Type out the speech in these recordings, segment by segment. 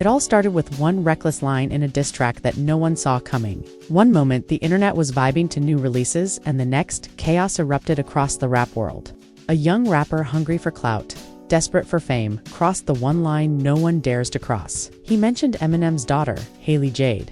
It all started with one reckless line in a diss track that no one saw coming. One moment, the internet was vibing to new releases, and the next, chaos erupted across the rap world. A young rapper hungry for clout, desperate for fame, crossed the one line no one dares to cross. He mentioned Eminem's daughter, Haley Jade.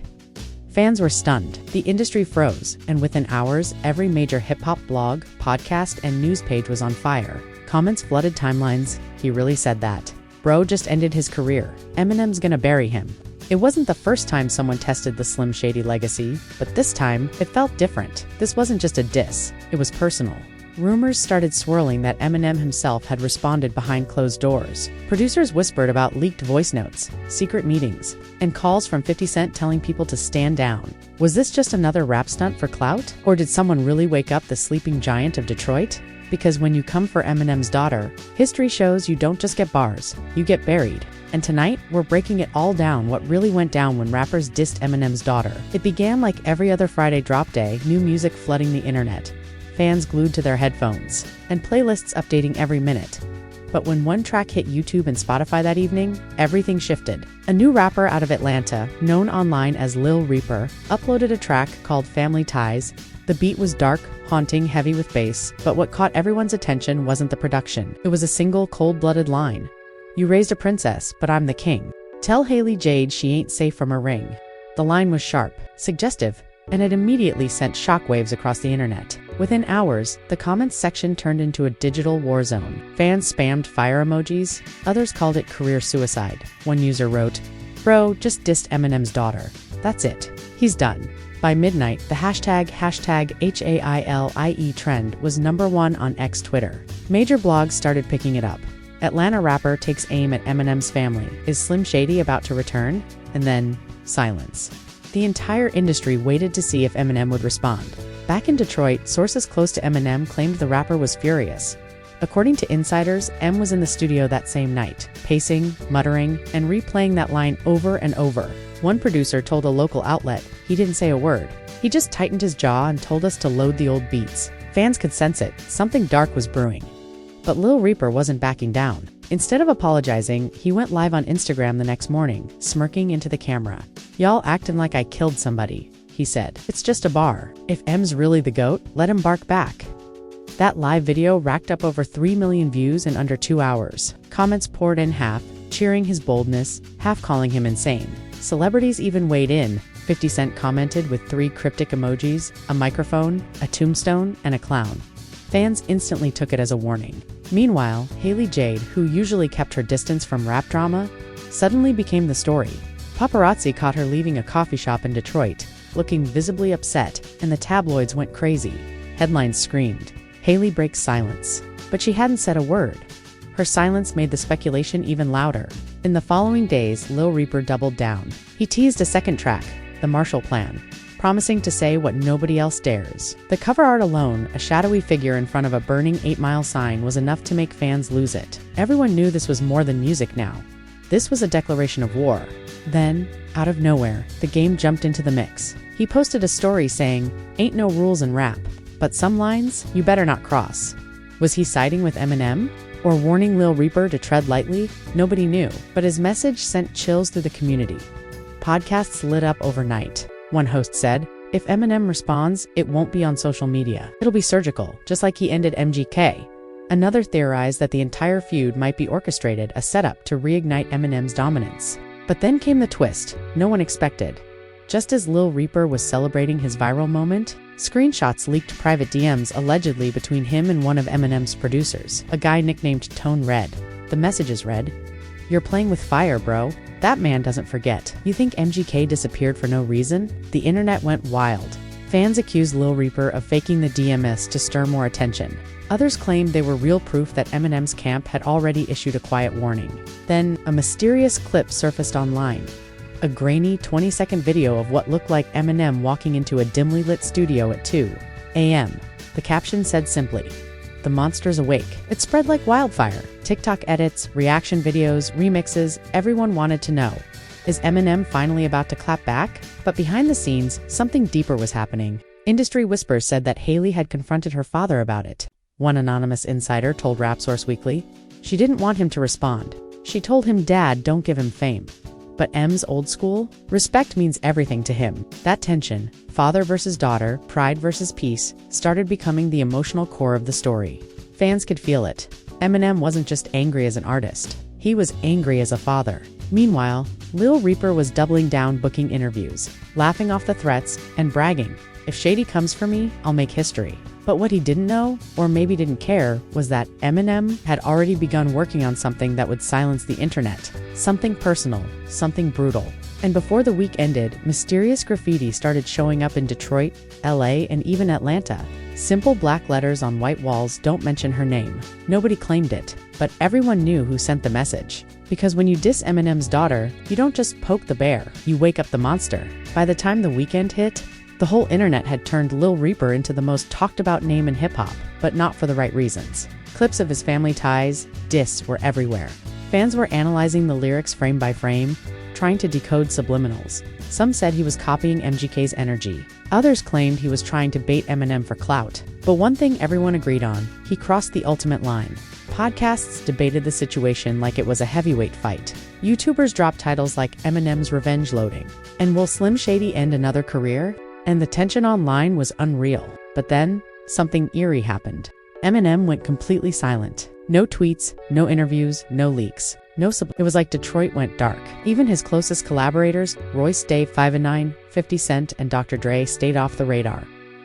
Fans were stunned. The industry froze, and within hours, every major hip-hop blog, podcast, and news page was on fire. Comments flooded timelines. "He really said that. Bro just ended his career. Eminem's gonna bury him." It wasn't the first time someone tested the Slim Shady legacy, but this time, it felt different. This wasn't just a diss, it was personal. Rumors started swirling that Eminem himself had responded behind closed doors. Producers whispered about leaked voice notes, secret meetings, and calls from 50 Cent telling people to stand down. Was this just another rap stunt for clout? Or did someone really wake up the sleeping giant of Detroit? Because when you come for Eminem's daughter, history shows you don't just get bars, you get buried. And tonight, we're breaking it all down, what really went down when rappers dissed Eminem's daughter. It began like every other Friday drop day, new music flooding the internet, fans glued to their headphones, and playlists updating every minute. But when one track hit YouTube and Spotify that evening, everything shifted. A new rapper out of Atlanta, known online as Lil Reaper, uploaded a track called Family Ties. The beat was dark, haunting, heavy with bass, but what caught everyone's attention wasn't the production. It was a single, cold-blooded line. "You raised a princess, but I'm the king. Tell Haley Jade she ain't safe from a ring." The line was sharp, suggestive, and it immediately sent shockwaves across the internet. Within hours, the comments section turned into a digital war zone. Fans spammed fire emojis, others called it career suicide. One user wrote, "Bro just dissed Eminem's daughter. That's it. He's done." By midnight, the hashtag #HAILIE trend was #1 on X Twitter. Major blogs started picking it up. Atlanta rapper takes aim at Eminem's family. Is Slim Shady about to return? And then, silence. The entire industry waited to see if Eminem would respond. Back in Detroit, sources close to Eminem claimed the rapper was furious. According to insiders, M was in the studio that same night, pacing, muttering, and replaying that line over and over. One producer told a local outlet, "He didn't say a word. He just tightened his jaw and told us to load the old beats." Fans could sense it. Something dark was brewing. But Lil Reaper wasn't backing down. Instead of apologizing, he went live on Instagram the next morning, smirking into the camera. "Y'all acting like I killed somebody," he said. "It's just a bar. If M's really the GOAT, let him bark back." That live video racked up over 3 million views in under 2 hours. Comments poured in, half cheering his boldness, half calling him insane. Celebrities even weighed in. 50 Cent commented with 3 cryptic emojis, a microphone, a tombstone, and a clown. Fans instantly took it as a warning. Meanwhile, Haley Jade, who usually kept her distance from rap drama, suddenly became the story. Paparazzi caught her leaving a coffee shop in Detroit, looking visibly upset, and the tabloids went crazy. Headlines screamed, "Haley breaks silence." But she hadn't said a word. Her silence made the speculation even louder. In the following days, Lil Reaper doubled down. He teased a second track, The Marshall Plan, promising to say what nobody else dares. The cover art alone, a shadowy figure in front of a burning 8-mile sign, was enough to make fans lose it. Everyone knew this was more than music now. This was a declaration of war. Then, out of nowhere, the game jumped into the mix. He posted a story saying, "Ain't no rules in rap, but some lines, you better not cross." Was he siding with Eminem? Or warning Lil Reaper to tread lightly? Nobody knew, but his message sent chills through the community. Podcasts lit up overnight. One host said, "If Eminem responds, it won't be on social media. It'll be surgical, just like he ended MGK." Another theorized that the entire feud might be orchestrated, a setup to reignite Eminem's dominance. But then came the twist no one expected. Just as Lil Reaper was celebrating his viral moment, screenshots leaked private DMs allegedly between him and one of Eminem's producers, a guy nicknamed Tone Red. The messages read, "You're playing with fire, bro. That man doesn't forget. You think MGK disappeared for no reason?" The internet went wild. Fans accused Lil Reaper of faking the DMs to stir more attention. Others claimed they were real proof that Eminem's camp had already issued a quiet warning. Then, a mysterious clip surfaced online. A grainy 20-second video of what looked like Eminem walking into a dimly lit studio at 2 a.m. The caption said simply, "The monster's awake." It spread like wildfire. TikTok edits, reaction videos, remixes, everyone wanted to know. Is Eminem finally about to clap back? But behind the scenes, something deeper was happening. Industry whispers said that Haley had confronted her father about it. One anonymous insider told Rap Source Weekly, "She didn't want him to respond. She told him, 'Dad, don't give him fame.'" But M's old school? Respect means everything to him. That tension, father versus daughter, pride versus peace, started becoming the emotional core of the story. Fans could feel it. Eminem wasn't just angry as an artist. He was angry as a father. Meanwhile, Lil Reaper was doubling down, booking interviews, laughing off the threats, and bragging, "If Shady comes for me, I'll make history." But what he didn't know, or maybe didn't care, was that Eminem had already begun working on something that would silence the internet. Something personal, something brutal. And before the week ended, mysterious graffiti started showing up in Detroit, LA, and even Atlanta. Simple black letters on white walls, "Don't mention her name." Nobody claimed it, but everyone knew who sent the message. Because when you diss Eminem's daughter, you don't just poke the bear, you wake up the monster. By the time the weekend hit, the whole internet had turned Lil Reaper into the most talked about name in hip-hop, but not for the right reasons. Clips of his family ties, DISS, were everywhere. Fans were analyzing the lyrics frame by frame, trying to decode subliminals. Some said he was copying MGK's energy. Others claimed he was trying to bait Eminem for clout. But one thing everyone agreed on, he crossed the ultimate line. Podcasts debated the situation like it was a heavyweight fight. YouTubers dropped titles like Eminem's revenge loading, and will Slim Shady end another career? And the tension online was unreal. But then, something eerie happened. Eminem went completely silent. No tweets, no interviews, no leaks. It was like Detroit went dark. Even his closest collaborators, Royce Day 5 and 9, 50 Cent, and Dr. Dre stayed off the radar.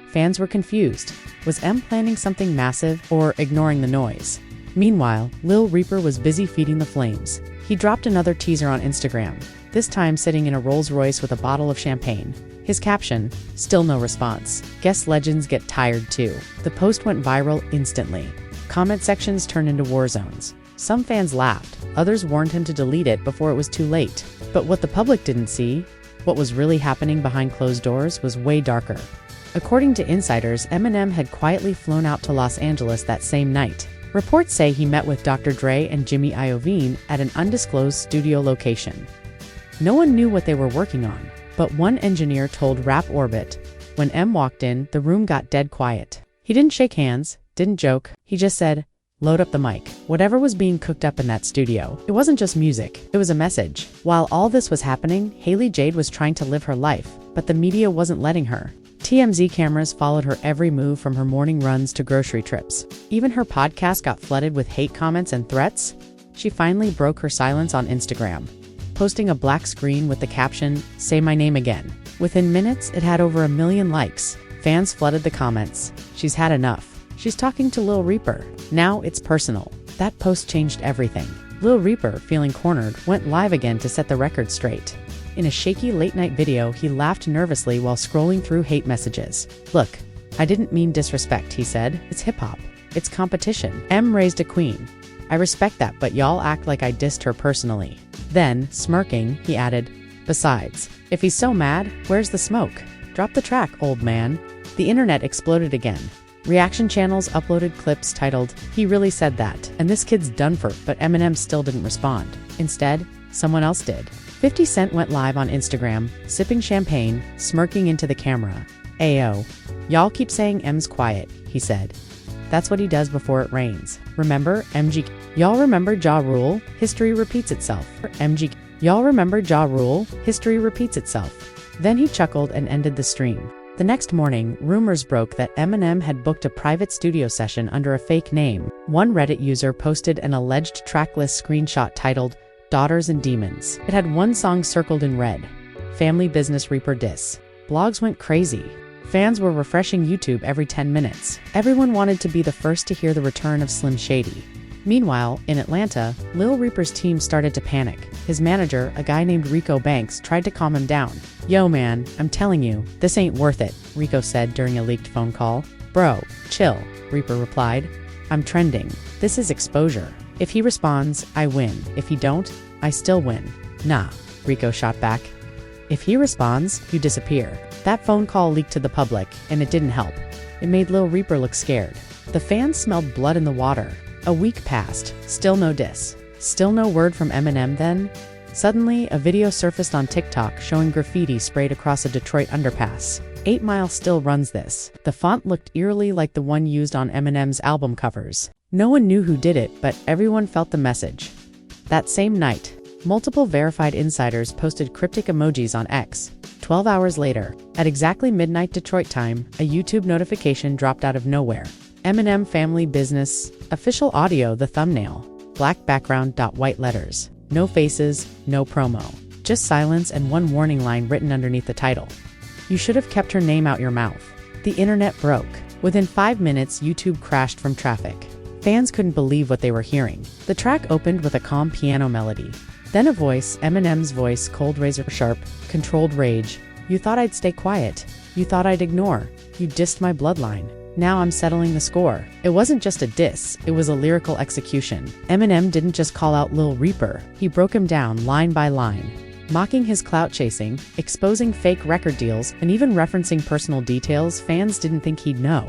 Fans were confused. Was M planning something massive or ignoring the noise? Meanwhile, Lil Reaper was busy feeding the flames. He dropped another teaser on Instagram, this time sitting in a Rolls-Royce with a bottle of champagne. His caption, "Still no response. Guess legends get tired too." The post went viral instantly. Comment sections turned into war zones. Some fans laughed, others warned him to delete it before it was too late. But what the public didn't see, what was really happening behind closed doors, was way darker. According to insiders, Eminem had quietly flown out to Los Angeles that same night. Reports say he met with Dr. Dre and Jimmy Iovine at an undisclosed studio location. No one knew what they were working on, but one engineer told Rap Orbit, when M walked in, the room got dead quiet. He didn't shake hands, didn't joke, he just said, "Load up the mic." Whatever was being cooked up in that studio, it wasn't just music, it was a message. While all this was happening, Haley Jade was trying to live her life, but the media wasn't letting her. TMZ cameras followed her every move, from her morning runs to grocery trips. Even her podcast got flooded with hate comments and threats. She finally broke her silence on Instagram, posting a black screen with the caption, "Say my name again." Within minutes, it had over 1 million likes. Fans flooded the comments. "She's had enough. She's talking to Lil Reaper. Now it's personal." That post changed everything. Lil Reaper, feeling cornered, went live again to set the record straight. In a shaky late-night video, he laughed nervously while scrolling through hate messages. "Look, I didn't mean disrespect," he said. "It's hip-hop. It's competition. M raised a queen. I respect that, but y'all act like I dissed her personally." Then, smirking, he added, "Besides, if he's so mad, where's the smoke? Drop the track, old man." The internet exploded again. Reaction channels uploaded clips titled, "He really said that, and this kid's done for," but Eminem still didn't respond. Instead, someone else did. 50 Cent went live on Instagram, sipping champagne, smirking into the camera. "Ayo, y'all keep saying M's quiet," he said. "That's what he does before it rains. Remember, MG? Y'all remember Ja Rule? History repeats itself. MG? Y'all remember Ja Rule? History repeats itself." Then he chuckled and ended the stream. The next morning, rumors broke that Eminem had booked a private studio session under a fake name. One Reddit user posted an alleged tracklist screenshot titled, "Daughters and Demons." It had one song circled in red, "Family Business Reaper Diss." Blogs went crazy. Fans were refreshing YouTube every 10 minutes. Everyone wanted to be the first to hear the return of Slim Shady. Meanwhile, in Atlanta, Lil Reaper's team started to panic. His manager, a guy named Rico Banks, tried to calm him down. "Yo man, I'm telling you, this ain't worth it," Rico said during a leaked phone call. "Bro, chill," Reaper replied. "I'm trending. This is exposure. If he responds, I win. If he don't, I still win." "Nah," Rico shot back. "If he responds, you disappear." That phone call leaked to the public, and it didn't help. It made Lil Reaper look scared. The fans smelled blood in the water. A week passed, still no diss. Still no word from Eminem. Then, suddenly, a video surfaced on TikTok showing graffiti sprayed across a Detroit underpass. 8 Mile still runs this. The font looked eerily like the one used on Eminem's album covers. No one knew who did it, but everyone felt the message. That same night, Multiple verified insiders posted cryptic emojis on X. 12 hours later, at exactly midnight Detroit time, a YouTube notification dropped out of nowhere. Eminem family business, official audio, the thumbnail, black background, white letters. No faces, no promo. Just silence and one warning line written underneath the title. You should have kept her name out your mouth. The internet broke. Within 5 minutes, YouTube crashed from traffic. Fans couldn't believe what they were hearing. The track opened with a calm piano melody. Then a voice, Eminem's voice, cold razor sharp, controlled rage. You thought I'd stay quiet. You thought I'd ignore. You dissed my bloodline. Now I'm settling the score. It wasn't just a diss, it was a lyrical execution. Eminem didn't just call out Lil Reaper, he broke him down line by line. Mocking his clout chasing, exposing fake record deals, and even referencing personal details fans didn't think he'd know.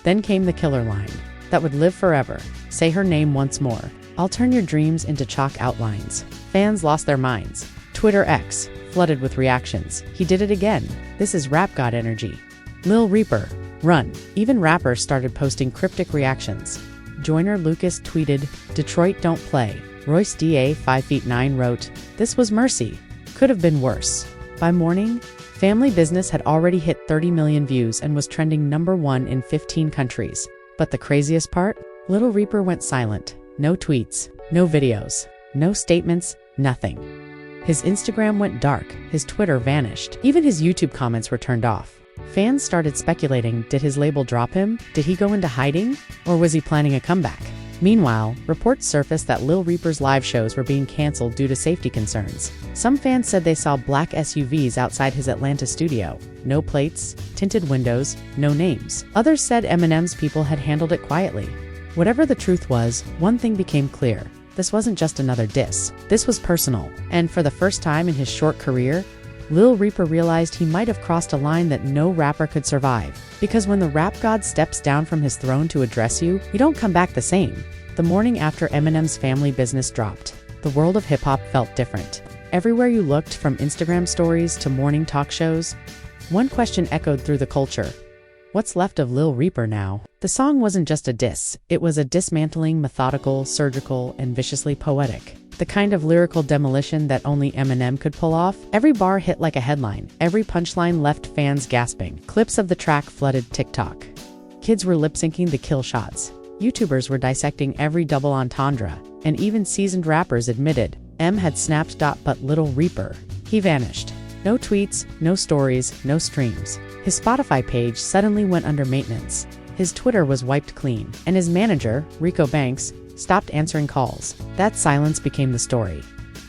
Then came the killer line. That would live forever. Say her name once more. I'll turn your dreams into chalk outlines. Fans lost their minds. Twitter X flooded with reactions. He did it again. This is rap god energy. Lil Reaper, run. Even rappers started posting cryptic reactions. Joyner Lucas tweeted, Detroit don't play. Royce Da 5'9" wrote, this was mercy. Could have been worse. By morning, Family Business had already hit 30 million views and was trending #1 in 15 countries. But the craziest part? Lil Reaper went silent. No tweets, no videos, no statements, nothing. His Instagram went dark, his Twitter vanished. Even his YouTube comments were turned off. Fans started speculating, did his label drop him? Did he go into hiding? Or was he planning a comeback? Meanwhile, reports surfaced that Lil Reaper's live shows were being canceled due to safety concerns. Some fans said they saw black SUVs outside his Atlanta studio. No plates, tinted windows, no names. Others said Eminem's people had handled it quietly. Whatever the truth was, one thing became clear. This wasn't just another diss. This was personal. And for the first time in his short career, Lil Reaper realized he might have crossed a line that no rapper could survive. Because when the rap god steps down from his throne to address you, you don't come back the same. The morning after Eminem's Family Business dropped, the world of hip-hop felt different. Everywhere you looked, from Instagram stories to morning talk shows, one question echoed through the culture. What's left of Lil Reaper now? The song wasn't just a diss, it was a dismantling, methodical, surgical, and viciously poetic. The kind of lyrical demolition that only Eminem could pull off. Every bar hit like a headline. Every punchline left fans gasping. Clips of the track flooded TikTok. Kids were lip-syncing the kill shots. YouTubers were dissecting every double entendre. And even seasoned rappers admitted, M had snapped. But Lil Reaper, he vanished. No tweets, no stories, no streams. His Spotify page suddenly went under maintenance. His Twitter was wiped clean. And his manager, Rico Banks, stopped answering calls. That silence became the story.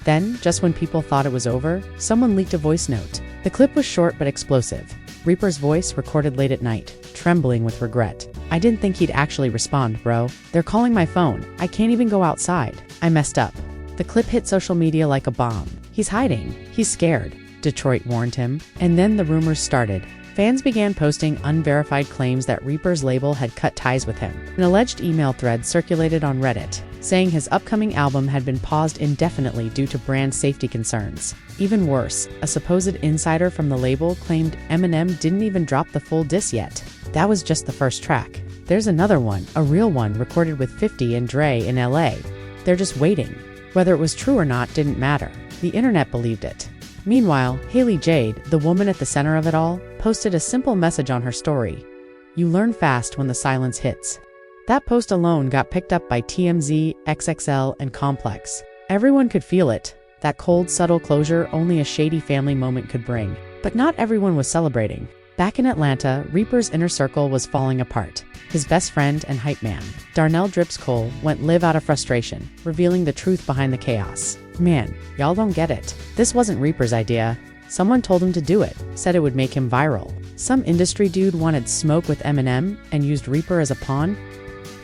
Then, just when people thought it was over, someone leaked a voice note. The clip was short but explosive. Reaper's voice recorded late at night, trembling with regret. I didn't think he'd actually respond, bro. They're calling my phone. I can't even go outside. I messed up. The clip hit social media like a bomb. He's hiding. He's scared, Detroit warned him. And then the rumors started. Fans began posting unverified claims that Reaper's label had cut ties with him. An alleged email thread circulated on Reddit, saying his upcoming album had been paused indefinitely due to brand safety concerns. Even worse, a supposed insider from the label claimed Eminem didn't even drop the full diss yet. That was just the first track. There's another one, a real one recorded with 50 and Dre in LA. They're just waiting. Whether it was true or not didn't matter. The internet believed it. Meanwhile, Haley Jade, the woman at the center of it all, posted a simple message on her story. You learn fast when the silence hits. That post alone got picked up by TMZ, XXL, and Complex. Everyone could feel it. That cold, subtle closure only a Shady family moment could bring. But not everyone was celebrating. Back in Atlanta, Reaper's inner circle was falling apart. His best friend and hype man, Darnell Drips Cole, went live out of frustration, revealing the truth behind the chaos. Man, y'all don't get it. This wasn't Reaper's idea. Someone told him to do it, said it would make him viral. Some industry dude wanted smoke with Eminem and used Reaper as a pawn.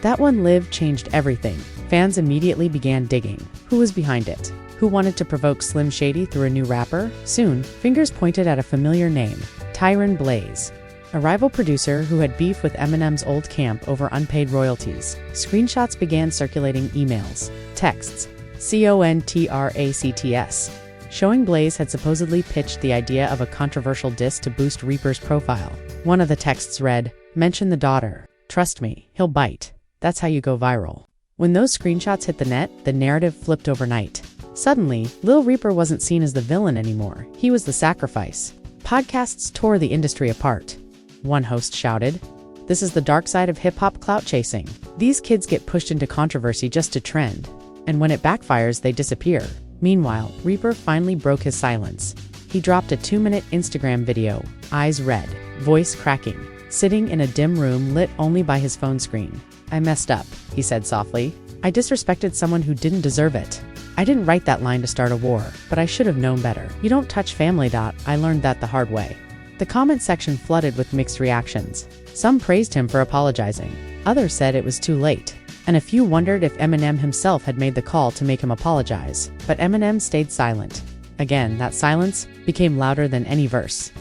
That one live changed everything. Fans immediately began digging. Who was behind it? Who wanted to provoke Slim Shady through a new rapper? Soon, fingers pointed at a familiar name, Tyron Blaze, a rival producer who had beef with Eminem's old camp over unpaid royalties. Screenshots began circulating, emails, texts, CONTRACTS, showing Blaze had supposedly pitched the idea of a controversial diss to boost Reaper's profile. One of the texts read, mention the daughter. Trust me, he'll bite. That's how you go viral. When those screenshots hit the net, the narrative flipped overnight. Suddenly, Lil Reaper wasn't seen as the villain anymore. He was the sacrifice. Podcasts tore the industry apart. One host shouted, "This is the dark side of hip-hop clout chasing. These kids get pushed into controversy just to trend. And when it backfires, they disappear." Meanwhile, Reaper finally broke his silence. He dropped a 2-minute Instagram video, eyes red, voice cracking, sitting in a dim room lit only by his phone screen. "I messed up," he said softly. "I disrespected someone who didn't deserve it. I didn't write that line to start a war, but I should have known better. You don't touch family. I learned that the hard way." The comment section flooded with mixed reactions. Some praised him for apologizing. Others said it was too late. And a few wondered if Eminem himself had made the call to make him apologize. But Eminem stayed silent. Again, that silence became louder than any verse.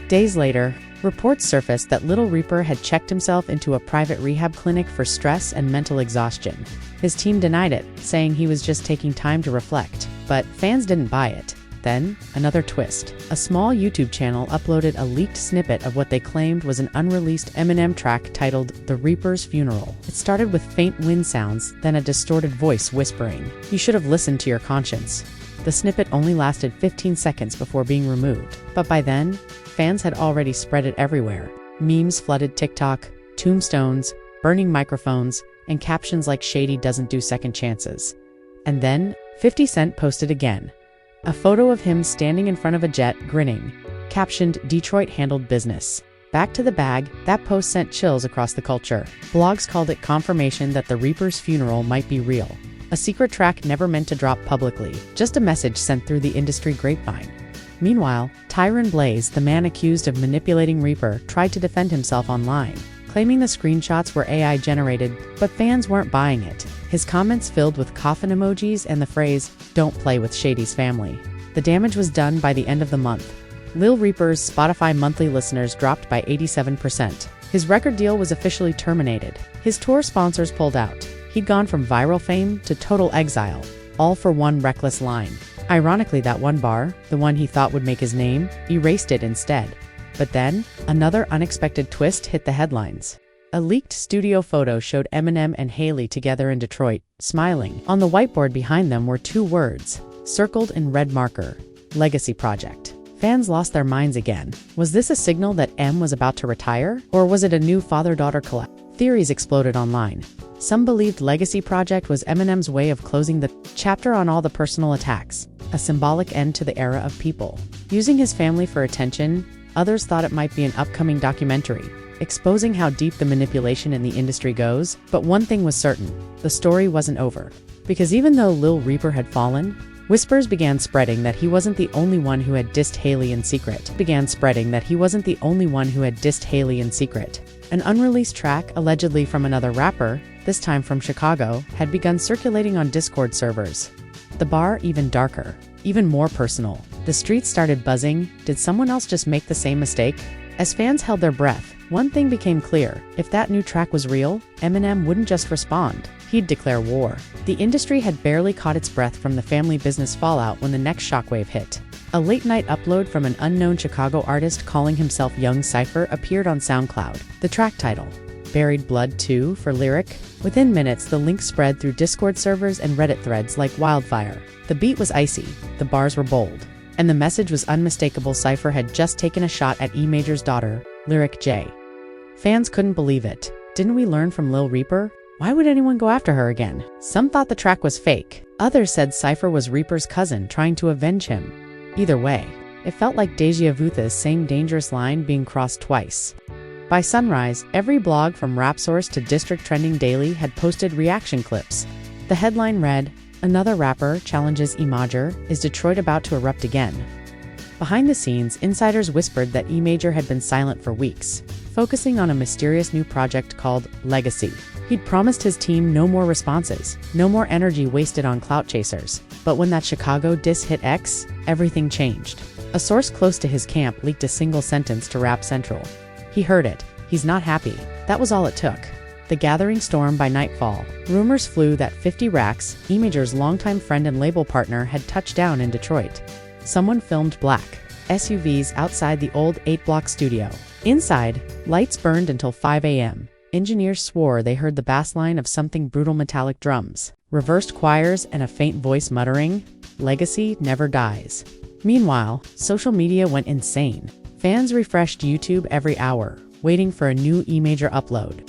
Days later, reports surfaced that Lil Reaper had checked himself into a private rehab clinic for stress and mental exhaustion. His team denied it, saying he was just taking time to reflect. But fans didn't buy it. Then, another twist. A small YouTube channel uploaded a leaked snippet of what they claimed was an unreleased Eminem track titled The Reaper's Funeral. It started with faint wind sounds, then a distorted voice whispering, "You should have listened to your conscience." The snippet only lasted 15 seconds before being removed. But by then, fans had already spread it everywhere. Memes flooded TikTok, tombstones, burning microphones, and captions like "Shady doesn't do second chances." And then, 50 Cent posted again. A photo of him standing in front of a jet, grinning, captioned, "Detroit handled business." Back to the bag, that post sent chills across the culture. Blogs called it confirmation that the Reaper's funeral might be real. A secret track never meant to drop publicly, just a message sent through the industry grapevine. Meanwhile, Tyron Blaze, the man accused of manipulating Reaper, tried to defend himself online, claiming the screenshots were AI generated, but fans weren't buying it. His comments filled with coffin emojis and the phrase, "Don't play with Shady's family." The damage was done by the end of the month. Lil Reaper's Spotify monthly listeners dropped by 87%. His record deal was officially terminated. His tour sponsors pulled out. He'd gone from viral fame to total exile, all for one reckless line. Ironically, that one bar, the one he thought would make his name, erased it instead. But then, another unexpected twist hit the headlines. A leaked studio photo showed Eminem and Haley together in Detroit, smiling. On the whiteboard behind them were 2 words, circled in red marker, "Legacy Project." Fans lost their minds again. Was this a signal that M was about to retire? Or was it a new father-daughter collab? Theories exploded online. Some believed Legacy Project was Eminem's way of closing the chapter on all the personal attacks, a symbolic end to the era of People using his family for attention. Others thought it might be an upcoming documentary, exposing how deep the manipulation in the industry goes. But one thing was certain, the story wasn't over. Because even though Lil Reaper had fallen, whispers began spreading that he wasn't the only one who had dissed Haley in secret. An unreleased track, allegedly from another rapper, this time from Chicago, had begun circulating on Discord servers. The bar even darker, even more personal. The streets started buzzing. Did someone else just make the same mistake? As fans held their breath, one thing became clear. If that new track was real, Eminem wouldn't just respond. He'd declare war. The industry had barely caught its breath from the family business fallout when the next shockwave hit. A late-night upload from an unknown Chicago artist calling himself Young Cypher appeared on SoundCloud. The track title, "Buried Blood 2" for lyric. Within minutes, the link spread through Discord servers and Reddit threads like wildfire. The beat was icy, the bars were bold, and the message was unmistakable. Cypher had just taken a shot at E Major's daughter, Lyric J. Fans couldn't believe it. Didn't we learn from Lil Reaper? Why would anyone go after her again? Some thought the track was fake. Others said Cypher was Reaper's cousin trying to avenge him. Either way, it felt like Deja Vu's same dangerous line being crossed twice. By sunrise, every blog from RapSource to District Trending Daily had posted reaction clips. The headline read, "Another rapper challenges E Major, is Detroit about to erupt again?" Behind the scenes, insiders whispered that E Major had been silent for weeks, focusing on a mysterious new project called Legacy. He'd promised his team no more responses, no more energy wasted on clout chasers. But when that Chicago diss hit X, everything changed. A source close to his camp leaked a single sentence to Rap Central. He heard it. He's not happy. That was all it took. The gathering storm by nightfall. Rumors flew that 50 Racks, E Major's longtime friend and label partner, had touched down in Detroit. Someone filmed black SUVs outside the old 8-block studio. Inside, lights burned until 5 a.m. Engineers swore they heard the bass line of something brutal, metallic drums, reversed choirs, and a faint voice muttering, legacy never dies. Meanwhile, social media went insane. Fans refreshed YouTube every hour, waiting for a new E-Major upload.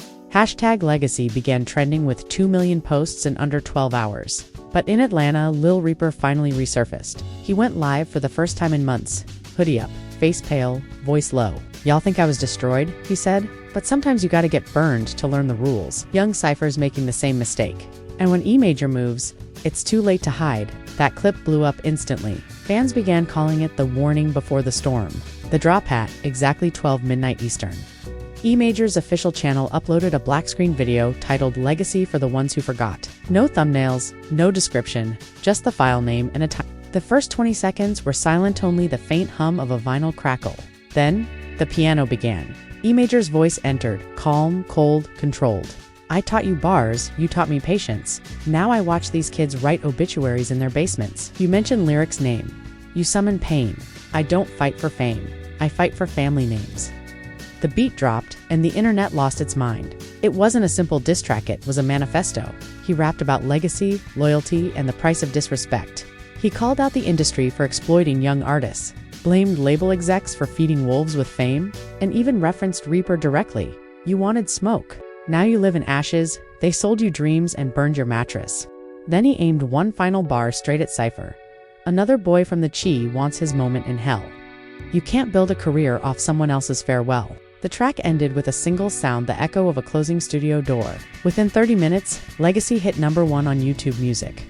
#Legacy began trending with 2 million posts in under 12 hours. But in Atlanta, Lil Reaper finally resurfaced. He went live for the first time in months. Hoodie up, face pale, voice low. "Y'all think I was destroyed?" he said. "But sometimes you gotta get burned to learn the rules." Young Cypher's making the same mistake. And when E-Major moves, it's too late to hide. That clip blew up instantly. Fans began calling it the warning before the storm. The drop at exactly 12 midnight Eastern. E-Major's official channel uploaded a black screen video titled "Legacy for the Ones Who Forgot." No thumbnails, no description, just the file name and a time. The first 20 seconds were silent, only the faint hum of a vinyl crackle. Then, the piano began. E-Major's voice entered, calm, cold, controlled. "I taught you bars, you taught me patience. Now I watch these kids write obituaries in their basements. You mention lyrics' name. You summon pain. I don't fight for fame. I fight for family names." The beat dropped, and the internet lost its mind. It wasn't a simple diss track, it was a manifesto. He rapped about legacy, loyalty, and the price of disrespect. He called out the industry for exploiting young artists, blamed label execs for feeding wolves with fame, and even referenced Reaper directly. "You wanted smoke. Now you live in ashes. They sold you dreams and burned your mattress." Then he aimed one final bar straight at Cypher. "Another boy from the Chi wants his moment in hell. You can't build a career off someone else's farewell." The track ended with a single sound, the echo of a closing studio door. Within 30 minutes, Legacy hit #1 on YouTube Music.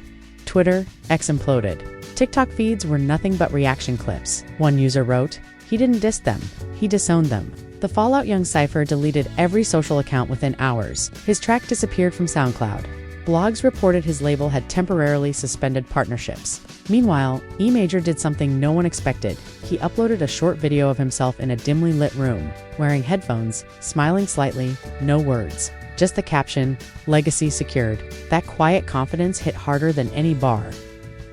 Twitter, X imploded. TikTok feeds were nothing but reaction clips. One user wrote, "He didn't diss them, he disowned them." The fallout: young Cypher deleted every social account within hours. His track disappeared from SoundCloud. Blogs reported his label had temporarily suspended partnerships. Meanwhile, E-Major did something no one expected. He uploaded a short video of himself in a dimly lit room, wearing headphones, smiling slightly, no words. Just the caption, "Legacy secured." That quiet confidence hit harder than any bar.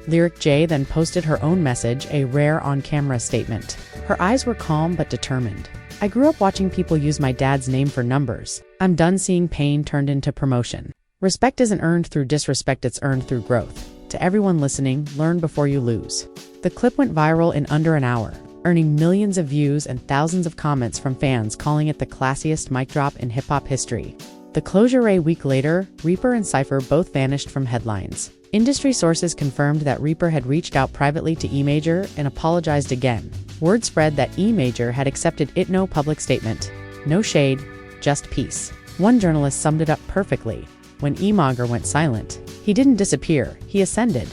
Lyric J then posted her own message, a rare on-camera statement. Her eyes were calm but determined. "I grew up watching people use my dad's name for numbers. I'm done seeing pain turned into promotion. Respect isn't earned through disrespect, it's earned through growth. To everyone listening, learn before you lose." The clip went viral in under an hour, earning millions of views and thousands of comments from fans calling it the classiest mic drop in hip-hop history. The closure: a week later, Reaper and Cypher both vanished from headlines. Industry sources confirmed that Reaper had reached out privately to E-Major and apologized again. Word spread that E-Major had accepted it. No public statement. No shade, just peace. One journalist summed it up perfectly. When E-Major went silent, he didn't disappear, he ascended.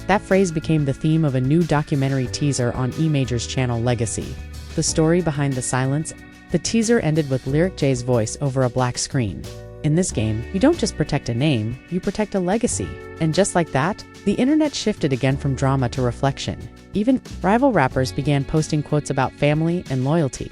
That phrase became the theme of a new documentary teaser on E-Major's channel Legacy. The story behind the silence. The teaser ended with Lyric J's voice over a black screen. "In this game, you don't just protect a name, you protect a legacy." And just like that, the internet shifted again from drama to reflection. Even rival rappers began posting quotes about family and loyalty.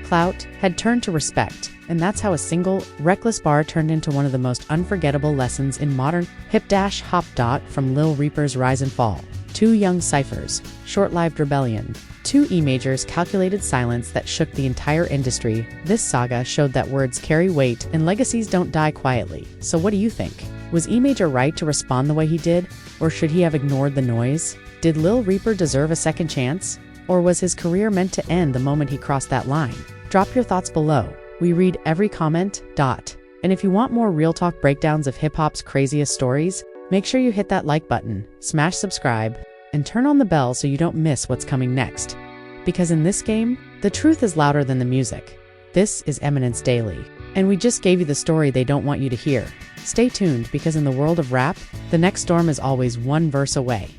Clout had turned to respect, and that's how a single, reckless bar turned into one of the most unforgettable lessons in modern hip-hop. From Lil Reaper's rise and fall, 2 young Cyphers, short-lived rebellion, 2 E-Majors, calculated silence that shook the entire industry. This saga showed that words carry weight and legacies don't die quietly. So what do you think? Was E-Major right to respond the way he did, or should he have ignored the noise? Did Lil Reaper deserve a second chance, or was his career meant to end the moment he crossed that line? Drop your thoughts below. We read every comment. And if you want more real talk breakdowns of hip-hop's craziest stories, make sure you hit that like button, smash subscribe, and turn on the bell so you don't miss what's coming next. Because in this game, the truth is louder than the music. This is Eminence Daily, and we just gave you the story they don't want you to hear. Stay tuned, because in the world of rap, the next storm is always one verse away.